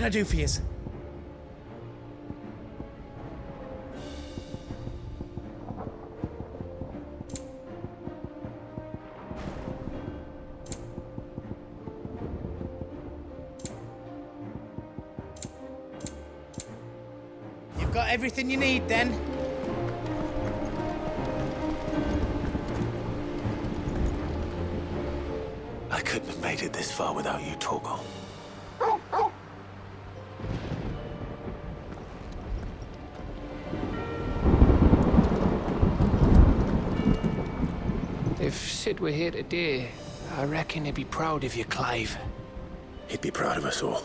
can I do for you? You've got everything you need, then? I couldn't have made it this far without you, Torgal. If Sid were here today, I reckon he'd be proud of you, Clive. He'd be proud of us all.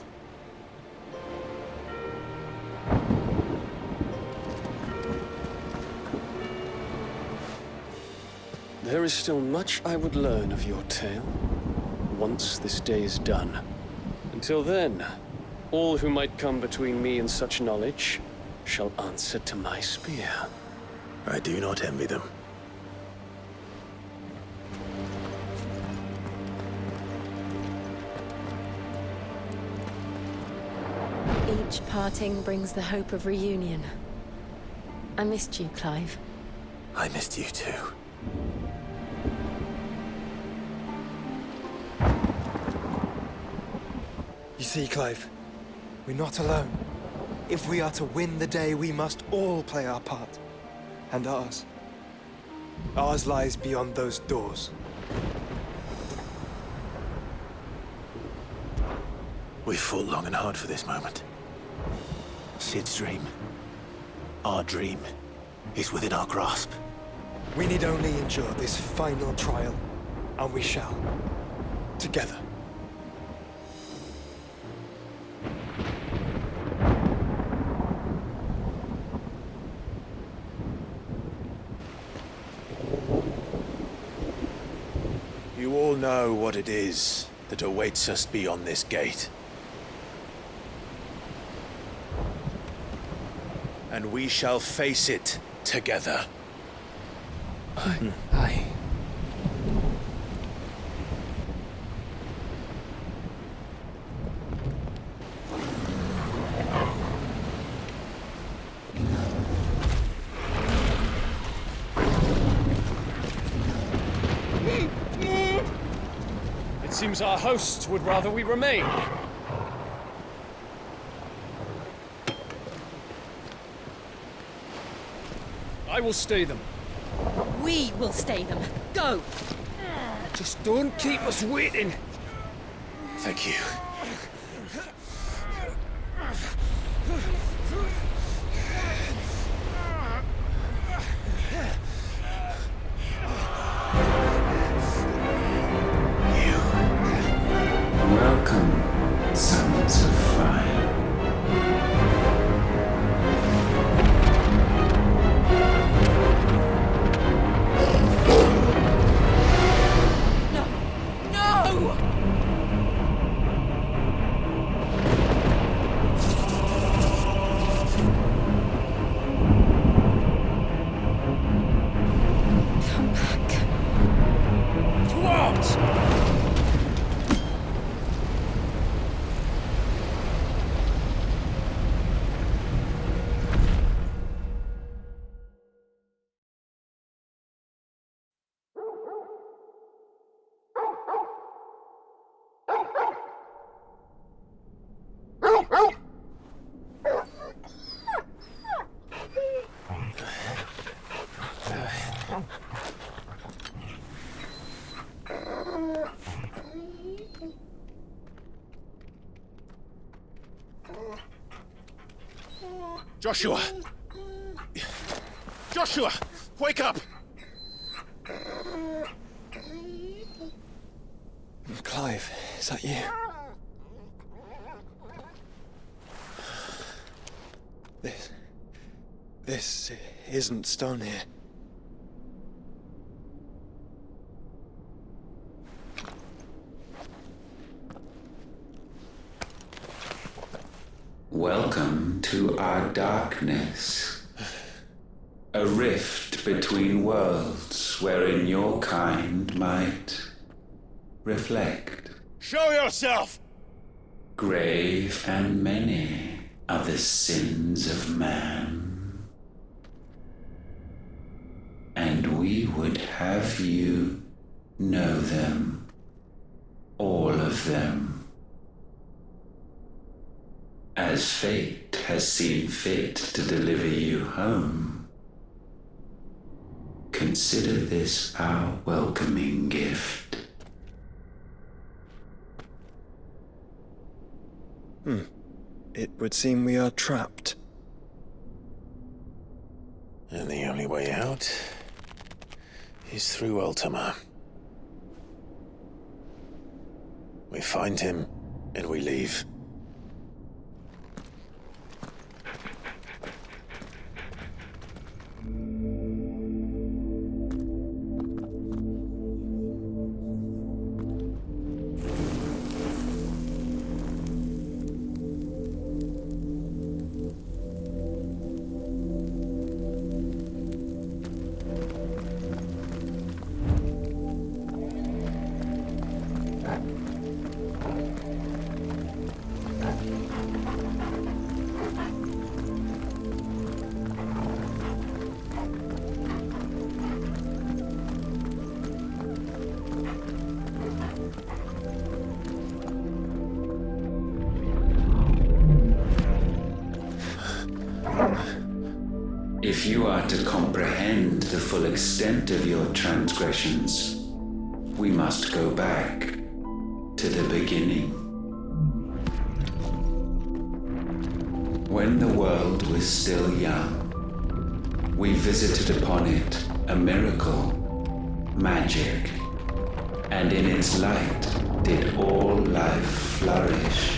There is still much I would learn of your tale, once this day is done. Until then, all who might come between me and such knowledge shall answer to my spear. I do not envy them. Each parting brings the hope of reunion. I missed you, Clive. I missed you too. You see, Clive, we're not alone. If we are to win the day, we must all play our part. And ours. Ours lies beyond those doors. We've fought long and hard for this moment. Sid's dream, our dream, is within our grasp. We need only endure this final trial, and we shall. Together. You all know what it is that awaits us beyond this gate. And we shall face it together. Aye. It seems our hosts would rather we remain. I will stay them. We will stay them. Go! Just don't keep us waiting. Thank you. Welcome, sons of fire. Joshua! Joshua! Wake up! Clive, is that you? This isn't stone here. Welcome to our darkness. A rift between worlds wherein your kind might reflect. Show yourself! Grave and many are the sins of man, and we would have you know them, all of them, as fate has seen fit to deliver you home. Consider this our welcoming gift. It would seem we are trapped. And the only way out is through Ultima. We find him, and we leave. If you are to comprehend the full extent of your transgressions, we must go back to the beginning. When the world was still young, we visited upon it a miracle, magic, and in its light did all life flourish.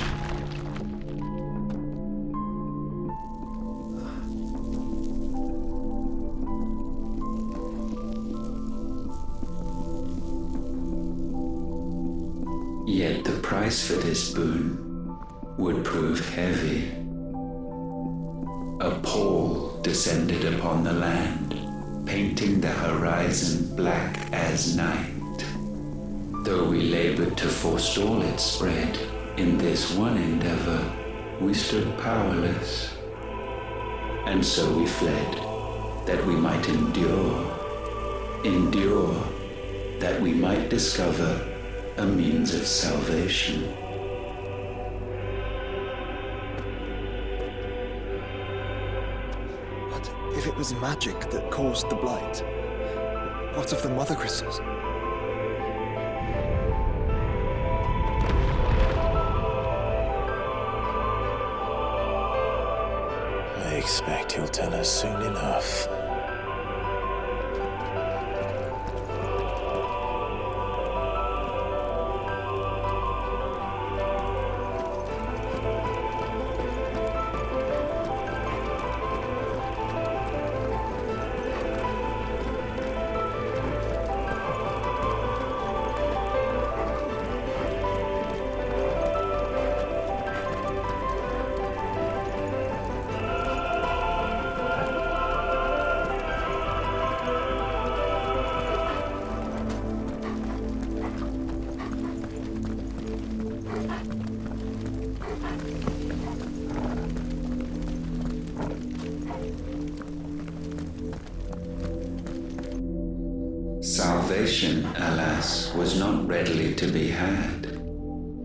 Yet the price for this boon would prove heavy. A pall descended upon the land, painting the horizon black as night. Though we labored to forestall its spread, in this one endeavor we stood powerless. And so we fled, that we might endure, that we might discover a means of salvation. But if it was magic that caused the blight, what of the mother crystals? I expect he'll tell us soon enough. Salvation, alas, was not readily to be had.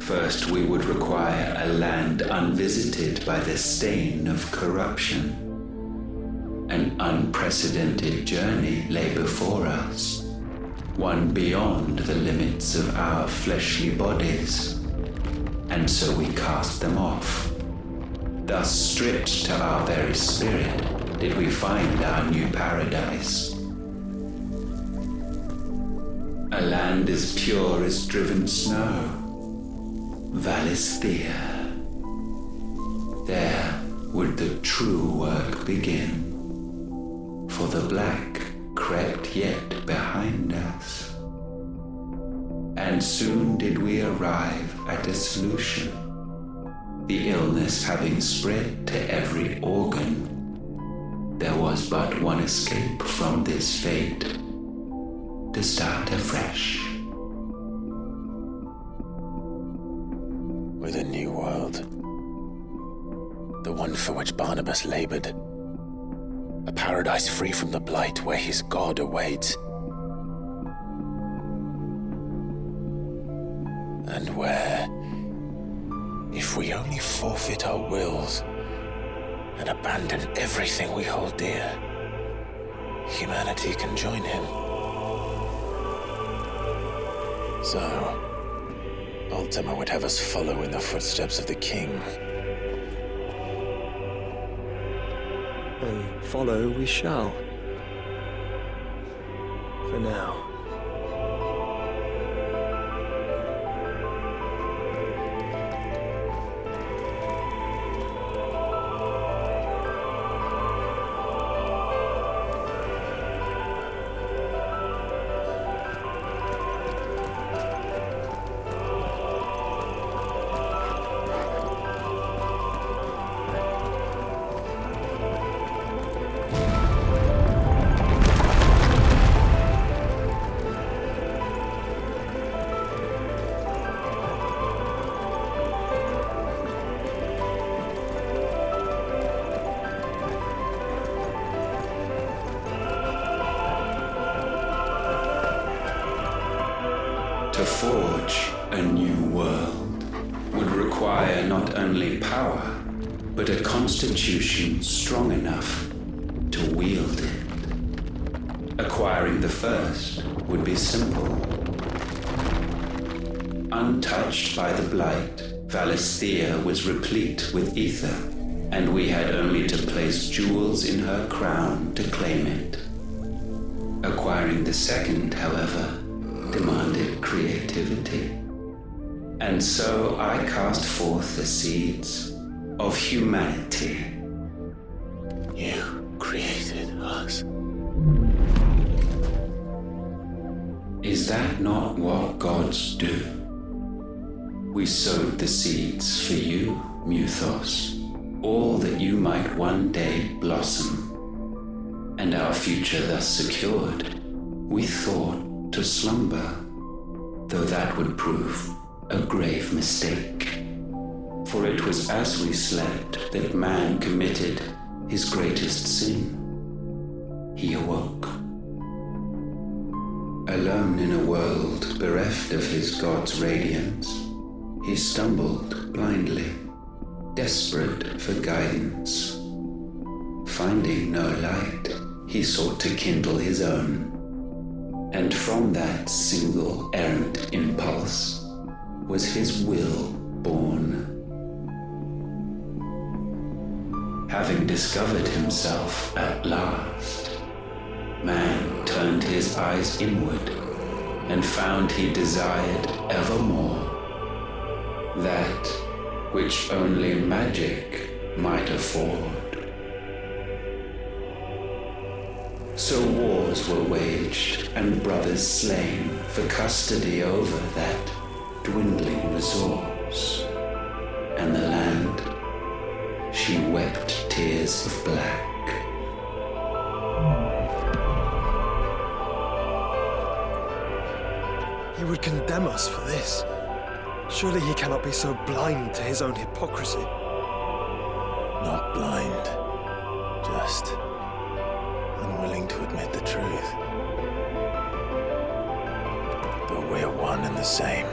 First, we would require a land unvisited by the stain of corruption. An unprecedented journey lay before us, one beyond the limits of our fleshly bodies, and so we cast them off. Thus, stripped to our very spirit, did we find our new paradise. A land as pure as driven snow, Valisthea. There would the true work begin, for the black crept yet behind us. And soon did we arrive at a solution. The illness having spread to every organ, there was but one escape from this fate: to start afresh. with a new world. The one for which Barnabas labored. A paradise free from the blight where his god awaits. And where, if we only forfeit our wills and abandon everything we hold dear, humanity can join him. So, Ultima would have us follow in the footsteps of the king. And follow we shall. For now. To forge a new world would require not only power, but a constitution strong enough to wield it. Acquiring the first would be simple. Untouched by the blight, Valisthea was replete with ether, and we had only to place jewels in her crown to claim it. Acquiring the second, however, demanded creativity. And so I cast forth the seeds of humanity. You created us. Is that not what gods do? We sowed the seeds for you, Muthos, all that you might one day blossom. And our future thus secured, we thought to slumber, though that would prove a grave mistake. For it was as we slept that man committed his greatest sin. He awoke. Alone in a world bereft of his god's radiance, he stumbled blindly, desperate for guidance. Finding no light, he sought to kindle his own. And from that single errant impulse was his will born. Having discovered himself at last, man turned his eyes inward and found he desired evermore that which only magic might afford. So wars were waged and brothers slain for custody over that dwindling resource. And the land, she wept tears of black. He would condemn us for this. Surely he cannot be so blind to his own hypocrisy. Not blind, just unwilling to admit the truth. But we're one and the same.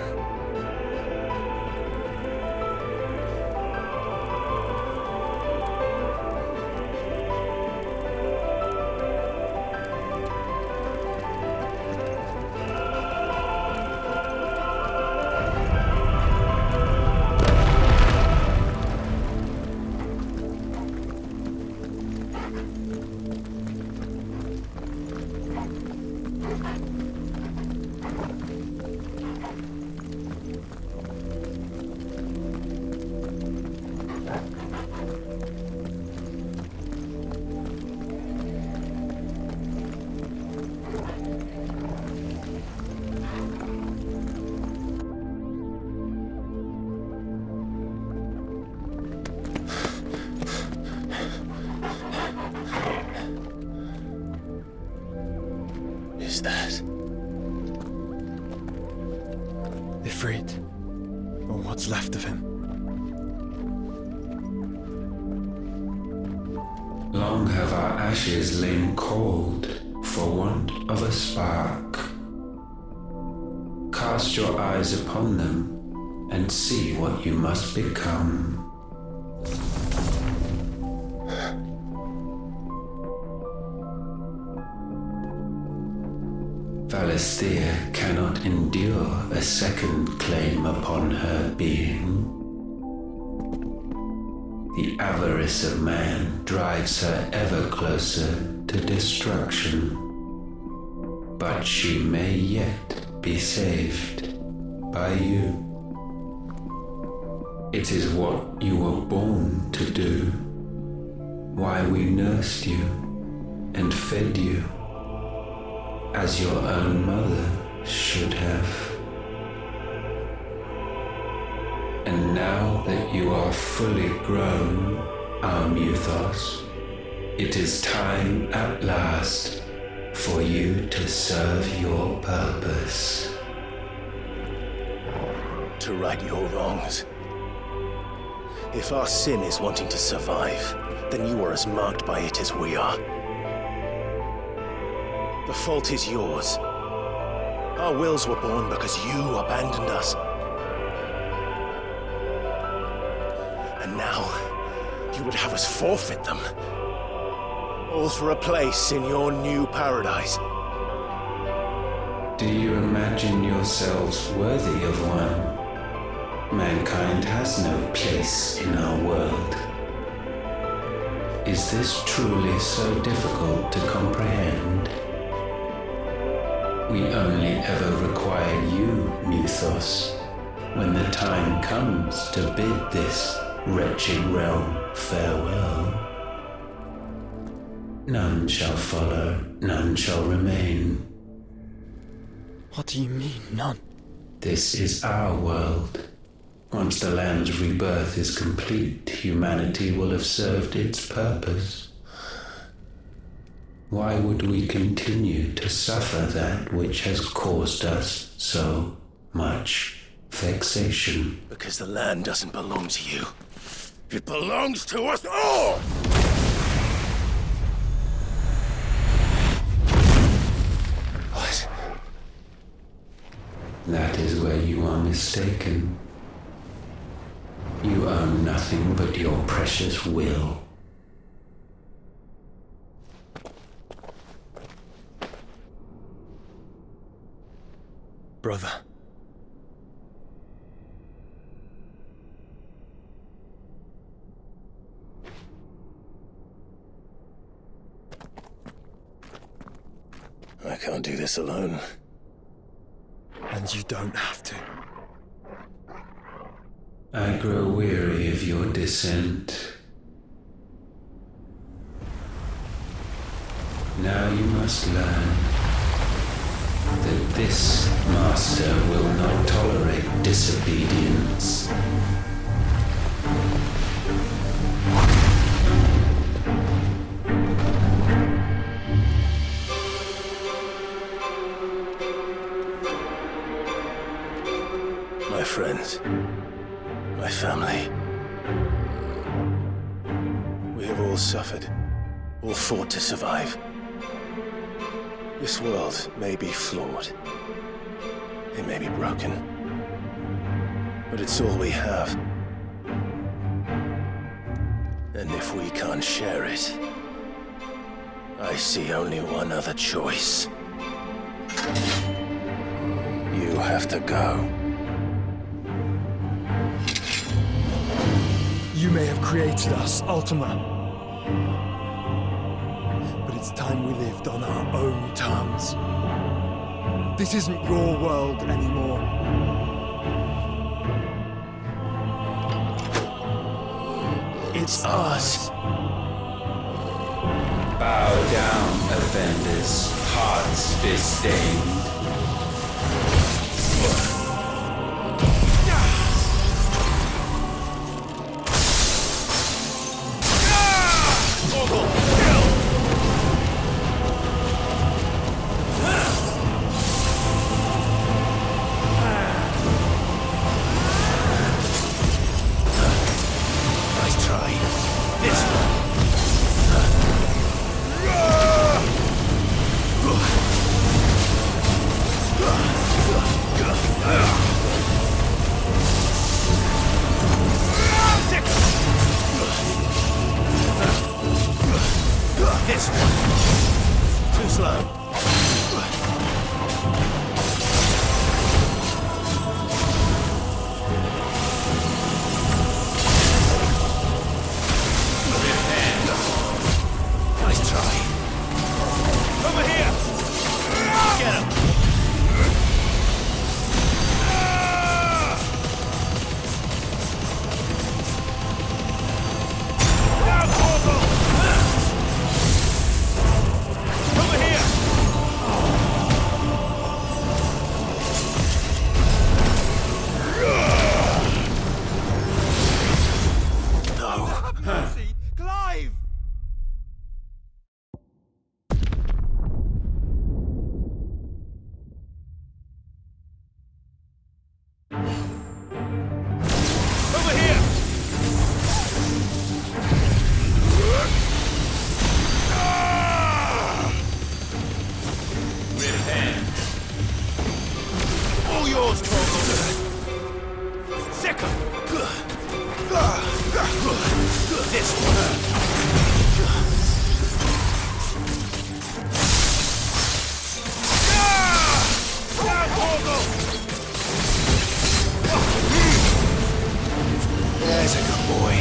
That? Ifrit, or what's left of him. long have our ashes lain cold for want of a spark? Cast your eyes upon them and see what you must become. Valisthea cannot endure a second claim upon her being. The avarice of man drives her ever closer to destruction. But she may yet be saved by you. It is what you were born to do, why we nursed you and fed you, as your own mother should have. And now that you are fully grown, our Muthos, it is time at last for you to serve your purpose. To right your wrongs. If our sin is wanting to survive, then you are as marked by it as we are. The fault is yours. Our wills were born because you abandoned us. And now, you would have us forfeit them. All for a place in your new paradise. Do you imagine yourselves worthy of one? Mankind has no place in our world. Is this truly so difficult to comprehend? We only ever require you, Muthos, when the time comes to bid this wretched realm farewell. None shall follow, none shall remain. What do you mean, none? This is our world. Once the land's rebirth is complete, humanity will have served its purpose. Why would we continue to suffer that which has caused us so much vexation? Because the land doesn't belong to you. It belongs to us all! What? That is where you are mistaken. You own nothing but your precious will. Brother. I can't do this alone. And you don't have to. I grow weary of your dissent. Now you must learn that this master will not tolerate disobedience. My friends, my family. We have all suffered, all fought to survive. This world may be flawed. It may be broken. But it's all we have. And if we can't share it, I see only one other choice. You have to go. You may have created us, Ultima. But it's time we lived on our own terms. This isn't your world anymore. It's ours. Bow down, offenders, hearts disdained. slow. Nice try. Over here! Get him! There's a good boy.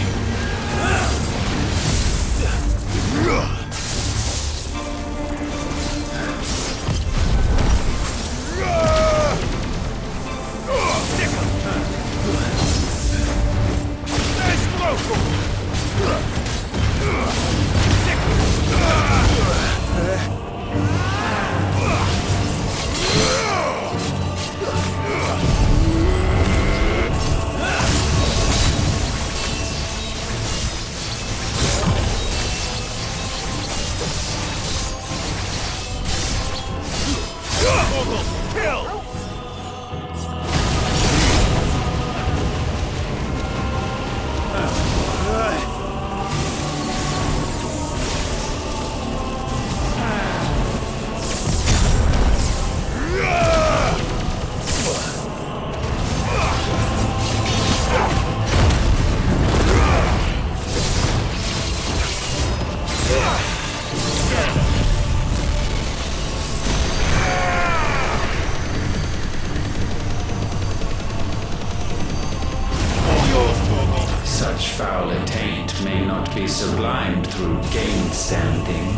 Such foul attaint may not be sublimed through gain-standing.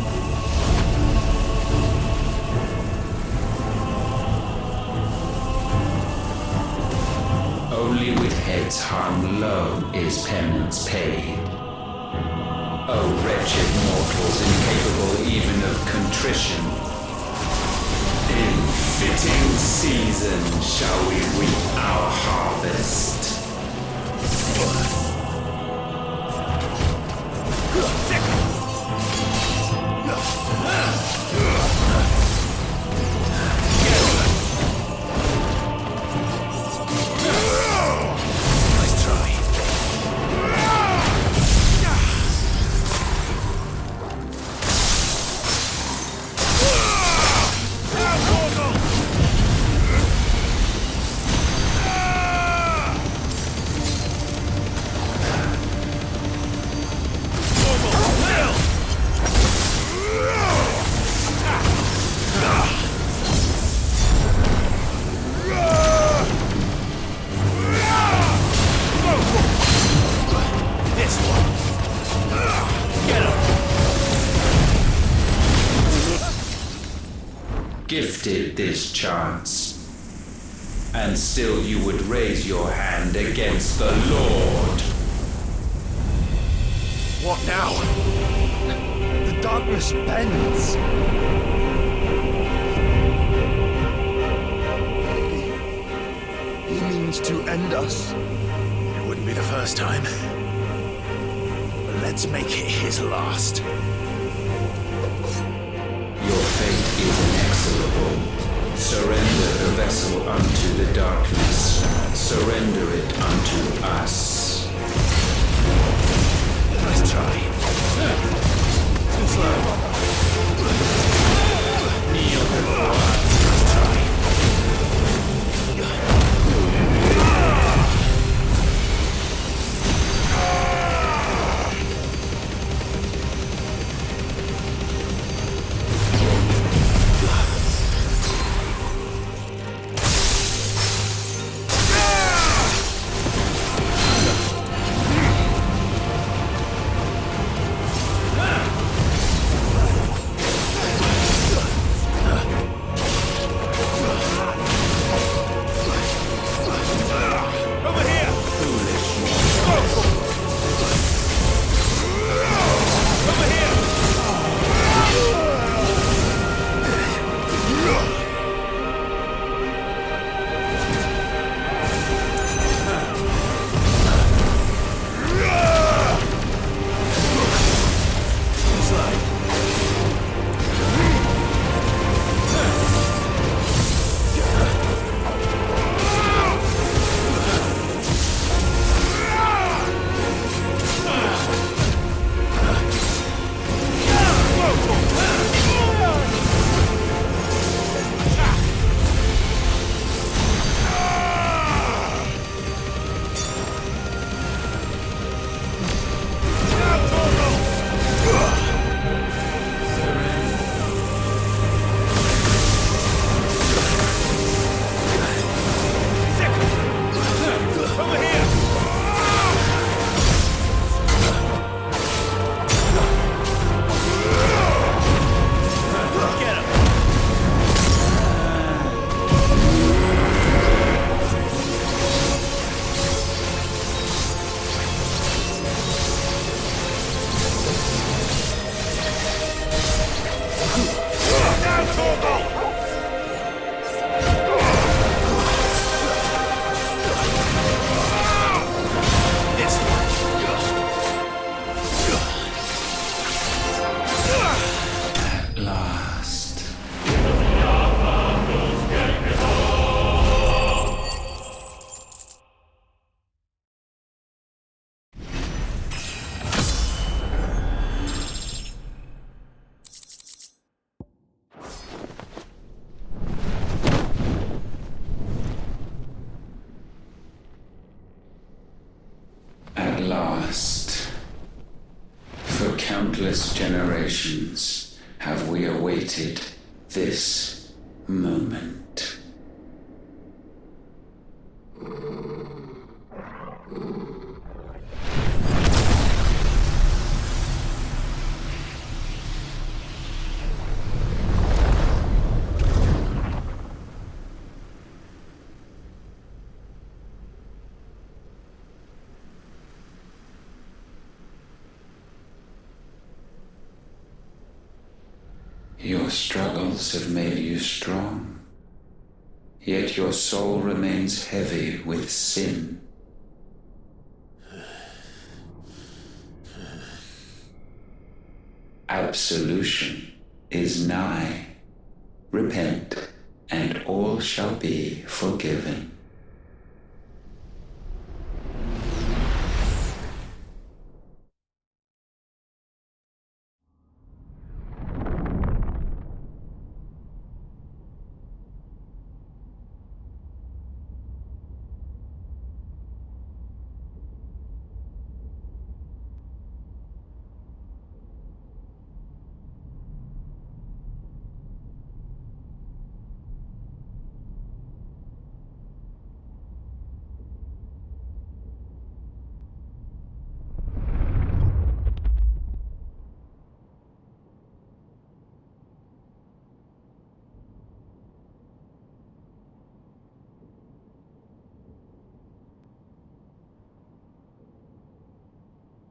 Only with heads hung low is penance paid. O wretched mortals incapable even of contrition, in fitting season shall we reap our harvest. Nice try. Gifted this chance, and still you would raise your hand against the Lord. What now? The darkness bends. He means to end us. It wouldn't be the first time. But let's make it his last. Your fate is inexorable. Surrender the vessel unto the darkness. Surrender it unto us. Nice try. Too slow. Kneel before us. Nice try. At last. At last, for countless generations have we awaited this moment. Your struggles have made you strong, yet your soul remains heavy with sin. Absolution is nigh. Repent, and all shall be forgiven.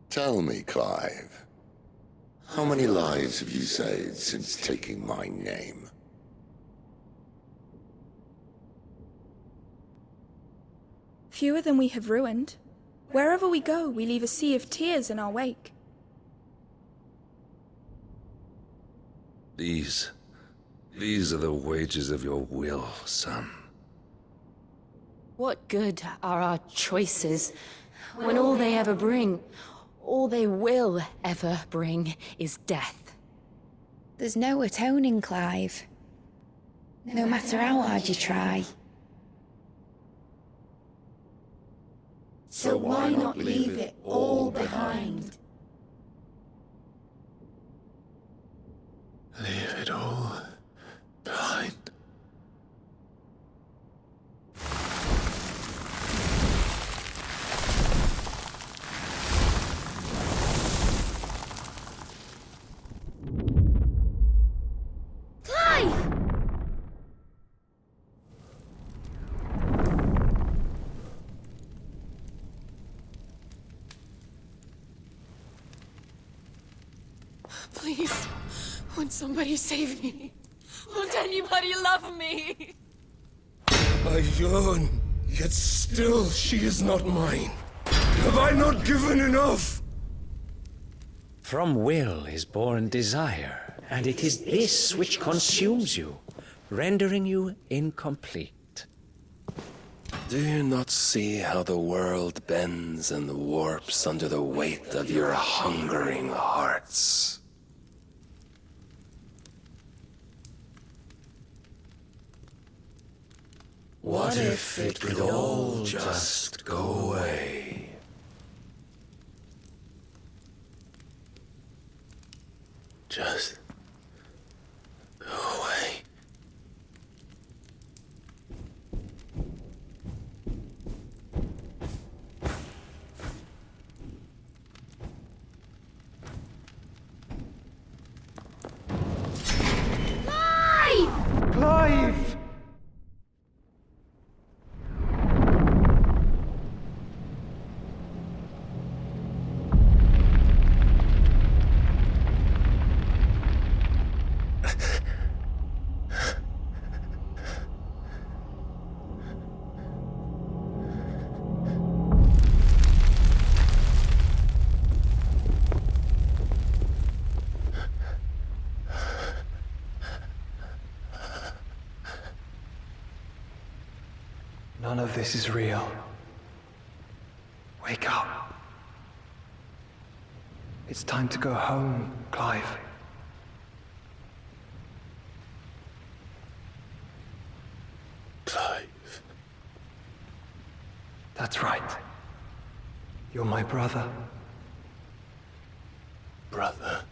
Tell me, Clive, how many lives have you saved since taking my name? Fewer than we have ruined. Wherever we go, we leave a sea of tears in our wake. These are the wages of your will, son. What good are our choices when all they ever bring, all they will ever bring, is death? There's no atoning, Clive. No matter how hard you try. So why not leave it all behind? Leave it all behind. Please, won't somebody save me? Won't anybody love me? I yearn, yet still she is not mine. Have I not given enough? From will is born desire, and it is this which consumes you, rendering you incomplete. Do you not see how the world bends and warps under the weight of your hungering hearts? What if it could all just go away? Just go away. Clive! None of this is real. Wake up. It's time to go home, Clive. Clive. That's right. You're my brother. Brother.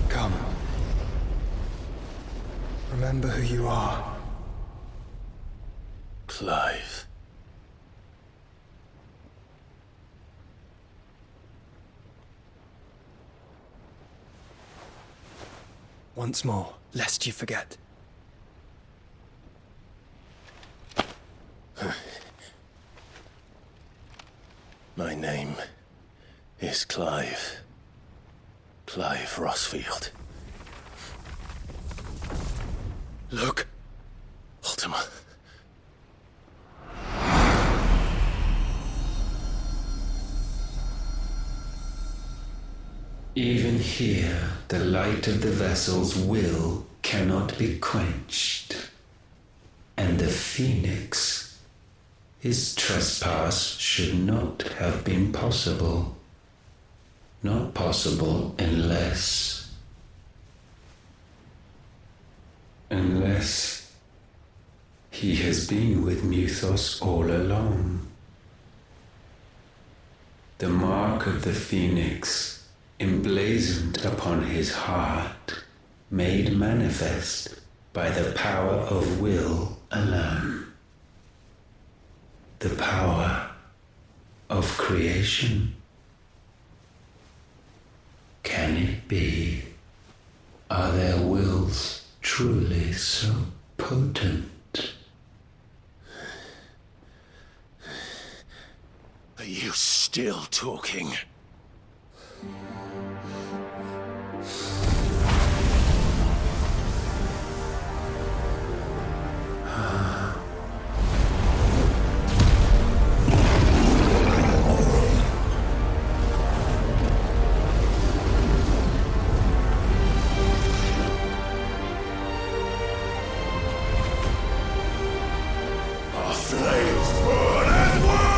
Come. Remember who you are. Clive. Once more, lest you forget. My name is Clive. Clive Rossfield. Look, Ultima. Even here, the light of the vessel's will cannot be quenched. And the Phoenix, his trespass should not have been possible. Not possible unless he has been with Muthos all along. The mark of the Phoenix, emblazoned upon his heart, made manifest by the power of will alone. The power of creation. Can it be? Are their wills truly so potent? Are you still talking? Our flames burn as one!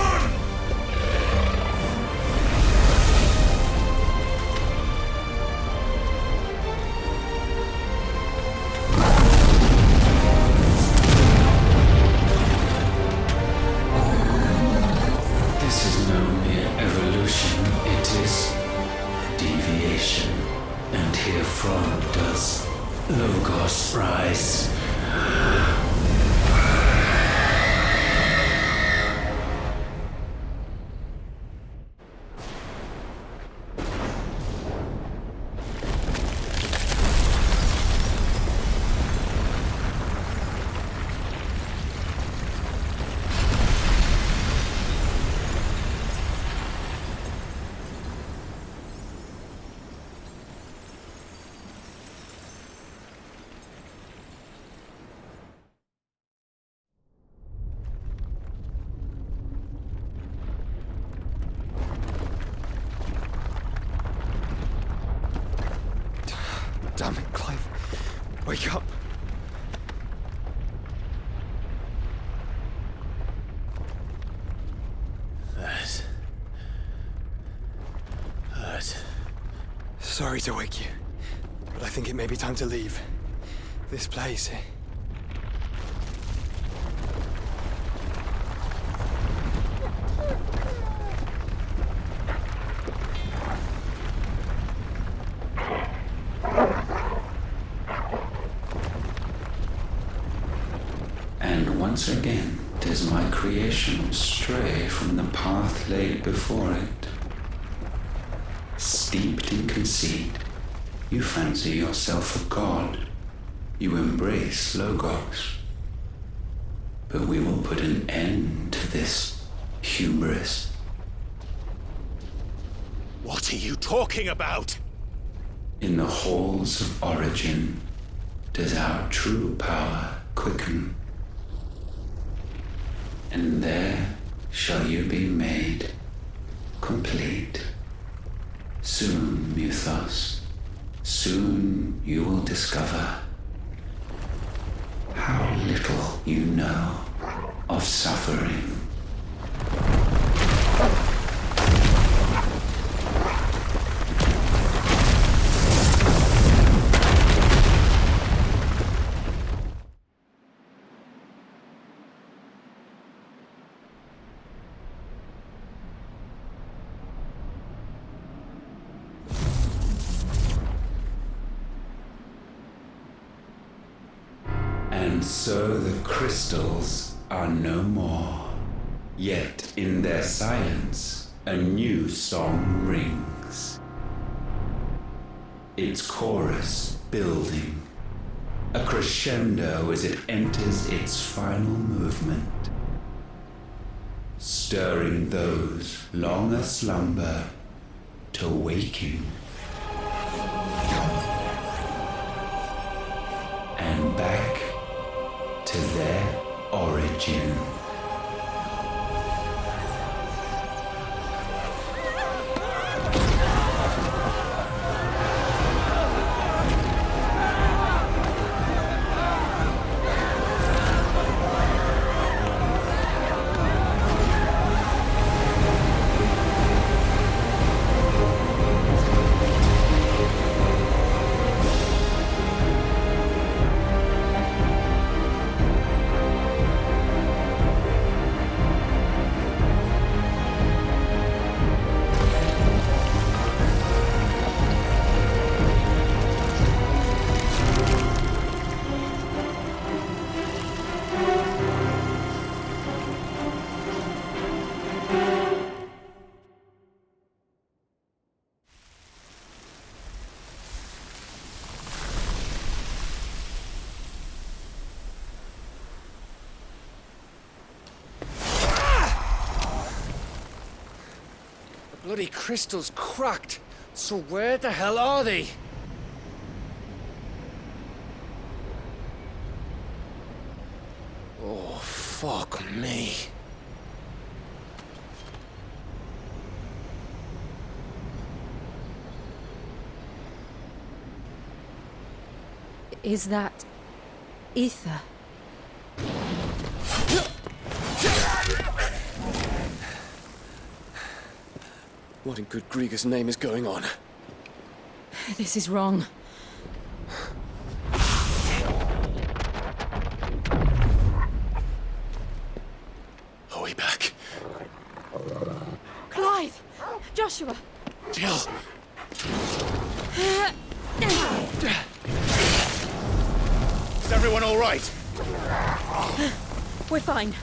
This is no mere evolution, it is deviation. And herefrom does Logos rise. Damn it, Clive. Wake up. That hurt. Sorry to wake you, but I think it may be time to leave. This place. And once again does my creation stray from the path laid before it. Steeped in conceit, you fancy yourself a god. You embrace Logos. But we will put an end to this hubris. What are you talking about? In the halls of origin does our true power quicken. And there shall you be made complete. Soon, Mythos, soon you will discover how little you know of suffering. And so the crystals are no more. Yet in their silence, a new song rings. Its chorus building, a crescendo as it enters its final movement, stirring those long aslumber to waking. And back to their origin. Bloody crystal's cracked. So where the hell are they? Oh, fuck me. Is that ether? What in good Grieger's name is going on? This is wrong. Are we back? Clive! Joshua! Jill! Is everyone all right? We're fine.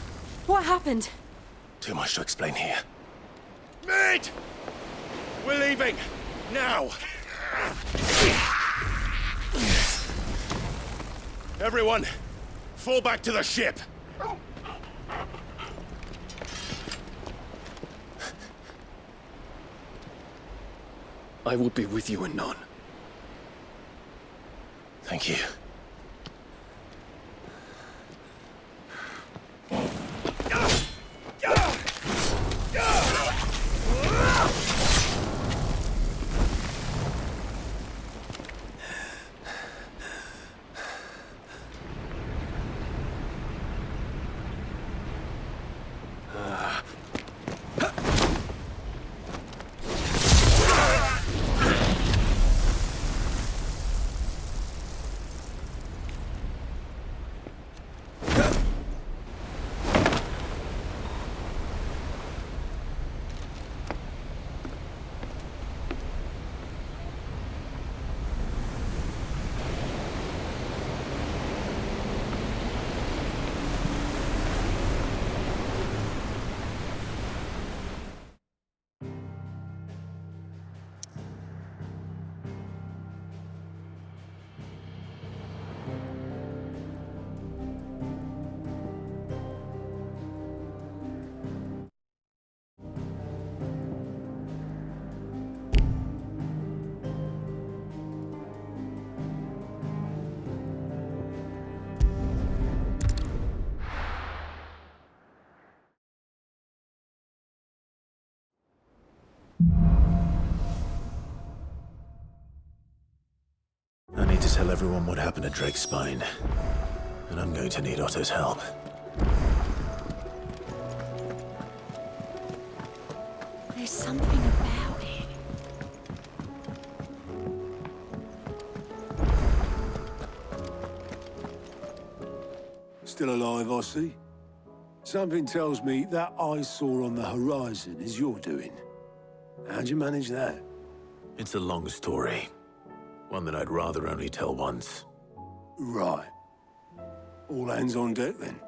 What happened? Too much to explain here. Mate! We're leaving! Now! Everyone, fall back to the ship! I will be with you anon. Thank you. tell everyone what happened at Drake's Spine. And I'm going to need Otto's help. There's something about it. Still alive, I see. Something tells me that eyesore on the horizon is your doing. How'd you manage that? It's a long story. One that I'd rather only tell once. Right. All hands on deck, then.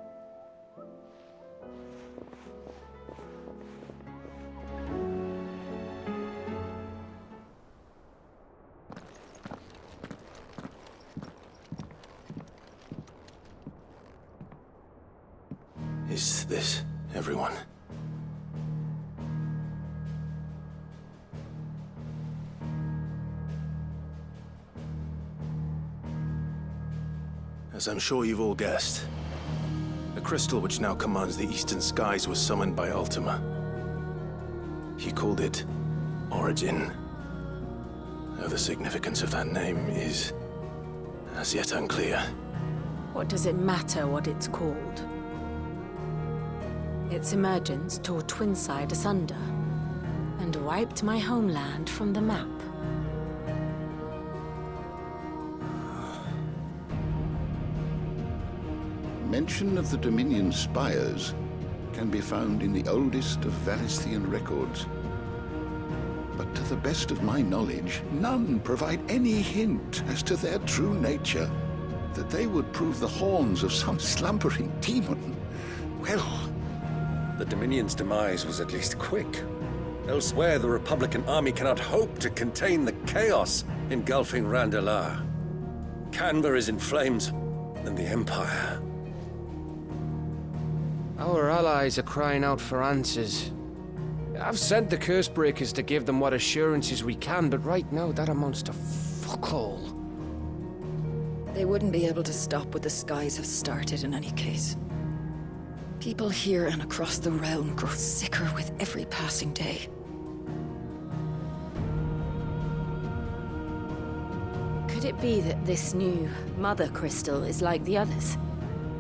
Is this everyone? As I'm sure you've all guessed, the crystal which now commands the eastern skies was summoned by Ultima. He called it Origin. Though the significance of that name is as yet unclear. What does it matter what it's called? Its emergence tore Twinside asunder and wiped my homeland from the map. Mention of the Dominion spires can be found in the oldest of Valisthian records. But to the best of my knowledge, none provide any hint as to their true nature. That they would prove the horns of some slumbering demon. Well, the Dominion's demise was at least quick. Elsewhere, the Republican army cannot hope to contain the chaos engulfing Randalar. Canva is in flames, and the Empire. Our allies are crying out for answers. I've sent the Cursebreakers to give them what assurances we can, but right now that amounts to fuck all. They wouldn't be able to stop what the skies have started in any case. People here and across the realm grow sicker with every passing day. Could it be that this new Mother Crystal is like the others?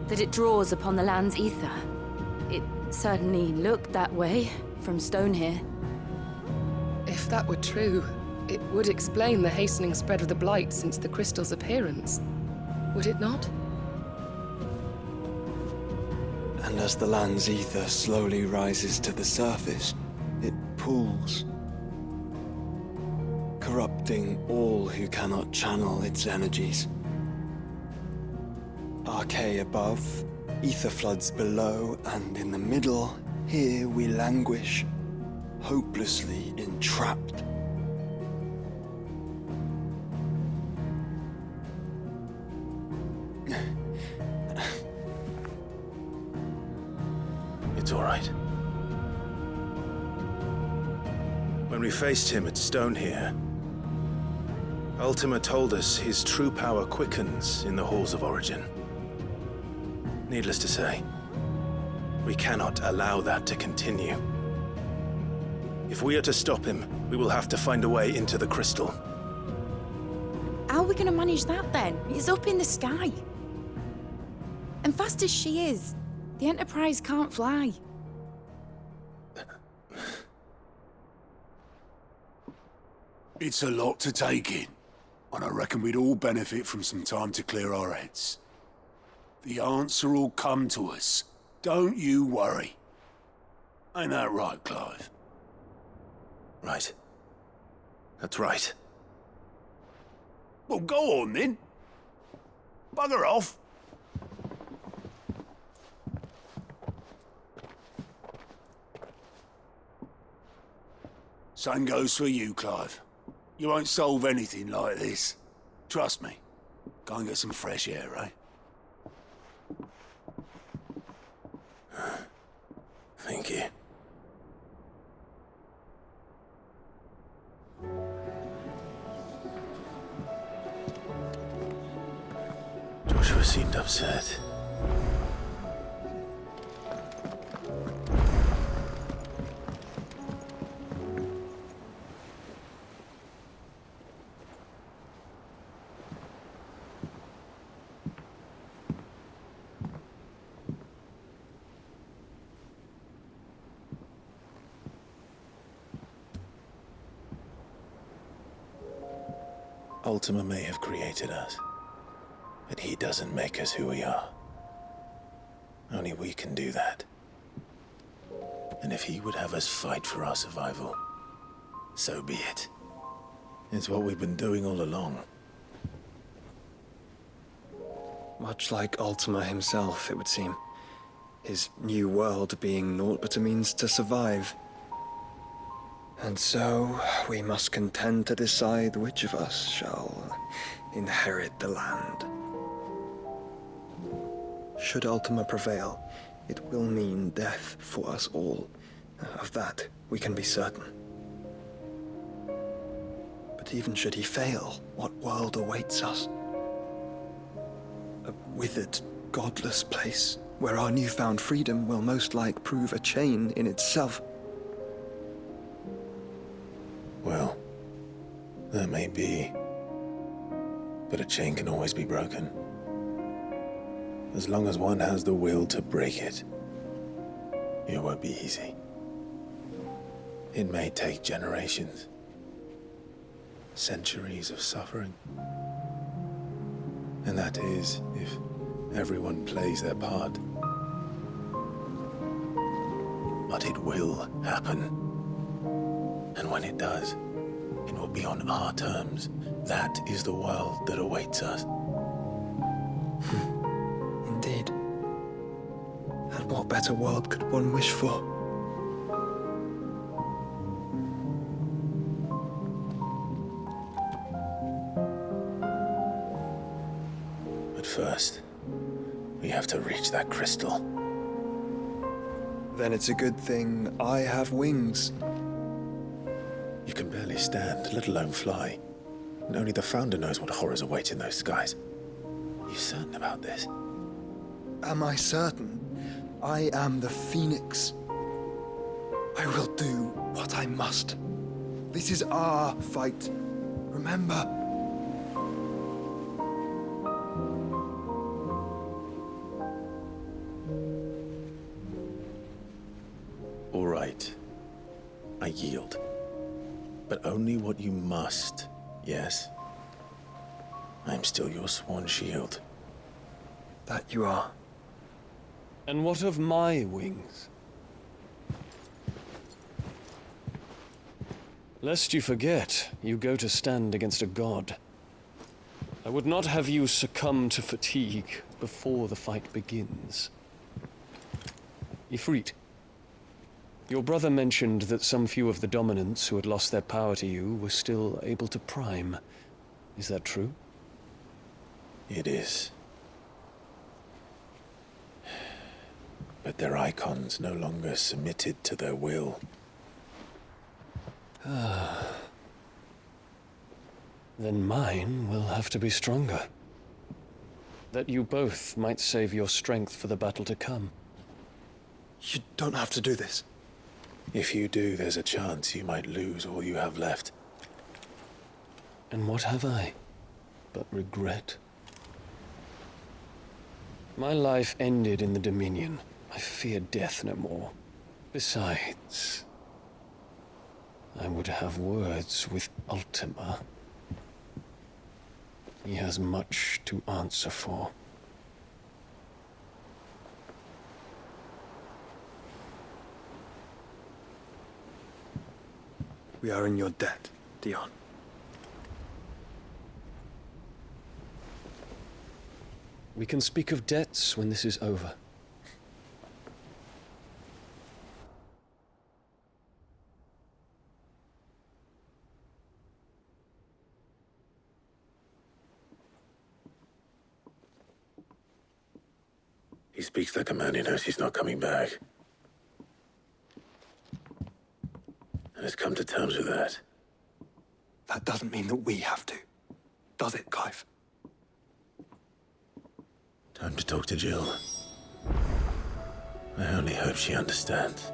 That it draws upon the land's ether? It certainly looked that way from stone here. If that were true, it would explain the hastening spread of the Blight since the crystal's appearance. Would it not? And as the land's ether slowly rises to the surface, it pools, corrupting all who cannot channel its energies. Archay above, ether floods below, and in the middle, here we languish, hopelessly entrapped. It's all right. When we faced him at Stone here, Ultima told us his true power quickens in the halls of Origin. Needless to say, we cannot allow that to continue. If we are to stop him, we will have to find a way into the crystal. How are we gonna manage that then? It's up in the sky. And fast as she is, the Enterprise can't fly. It's a lot to take in, and I reckon we'd all benefit from some time to clear our heads. The answer will come to us. Don't you worry. Ain't that right, Clive? Right. That's right. Well, go on then. Bugger off. Same goes for you, Clive. You won't solve anything like this. Trust me. Go and get some fresh air, eh? Thank you. Joshua seemed upset. Ultima may have created us, but he doesn't make us who we are. Only we can do that. And if he would have us fight for our survival, so be it. It's what we've been doing all along. Much like Ultima himself, it would seem. His new world being naught but a means to survive. And so, we must contend to decide which of us shall inherit the land. Should Ultima prevail, it will mean death for us all. Of that, we can be certain. But even should he fail, what world awaits us? A withered, godless place, where our newfound freedom will most like prove a chain in itself. Well, that may be, but a chain can always be broken. As long as one has the will to break it, it won't be easy. It may take generations, centuries of suffering. And that is, if everyone plays their part. But it will happen. And when it does, it will be on our terms. That is the world that awaits us. Indeed. And what better world could one wish for? But first, we have to reach that crystal. Then it's a good thing I have wings. You can barely stand, let alone fly. And only the Founder knows what horrors await in those skies. Are you certain about this? Am I certain? I am the Phoenix. I will do what I must. This is our fight. Remember? All right. I yield. But only what you must, yes? I'm still your sworn shield. That you are. And what of my wings? Lest you forget, you go to stand against a god. I would not have you succumb to fatigue before the fight begins. Ifrit, your brother mentioned that some few of the dominants who had lost their power to you were still able to prime. Is that true? It is. But their Eikons no longer submitted to their will. Then mine will have to be stronger. That you both might save your strength for the battle to come. You don't have to do this. If you do, there's a chance you might lose all you have left. And what have I but regret? My life ended in the Dominion. I fear death no more. Besides, I would have words with Ultima. He has much to answer for. We are in your debt, Dion. We can speak of debts when this is over. He speaks like a man who knows he's not coming back. And has come to terms with that. That doesn't mean that we have to, does it, Clive? Time to talk to Jill. I only hope she understands.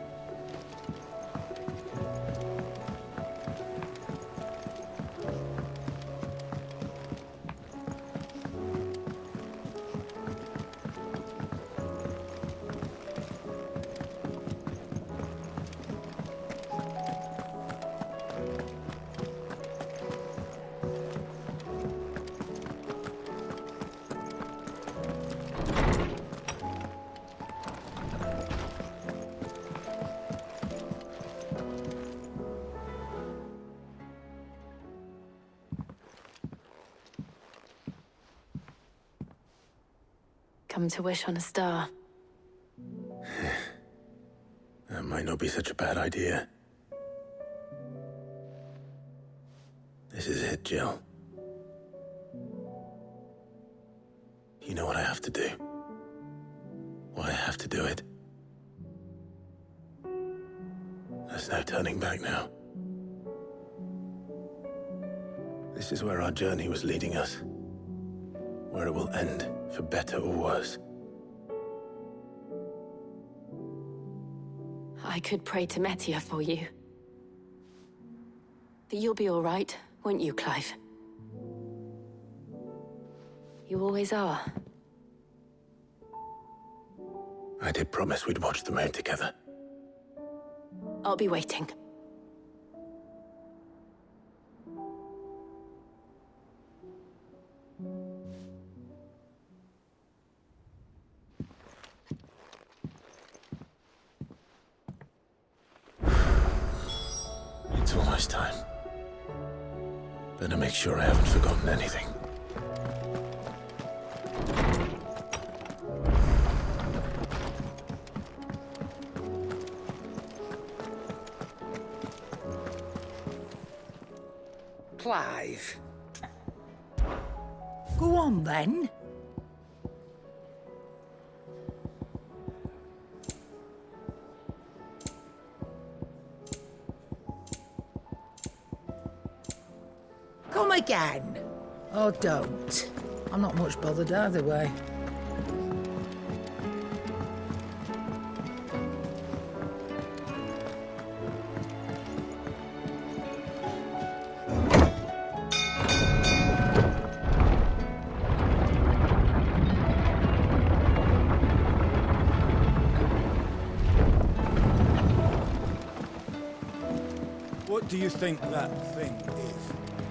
come to wish on a star. That might not be such a bad idea. This is it, Jill. You know what I have to do. Why I have to do it. There's no turning back now. This is where our journey was leading us. Where it will end, for better or worse. I could pray to Metia for you. But you'll be all right, won't you, Clive? You always are. I did promise we'd watch the moon together. I'll be waiting. It's almost time. Better make sure I haven't forgotten anything. Clive. Go on, then. Come again. Or don't. I'm not much bothered either way. What do you think that thing is?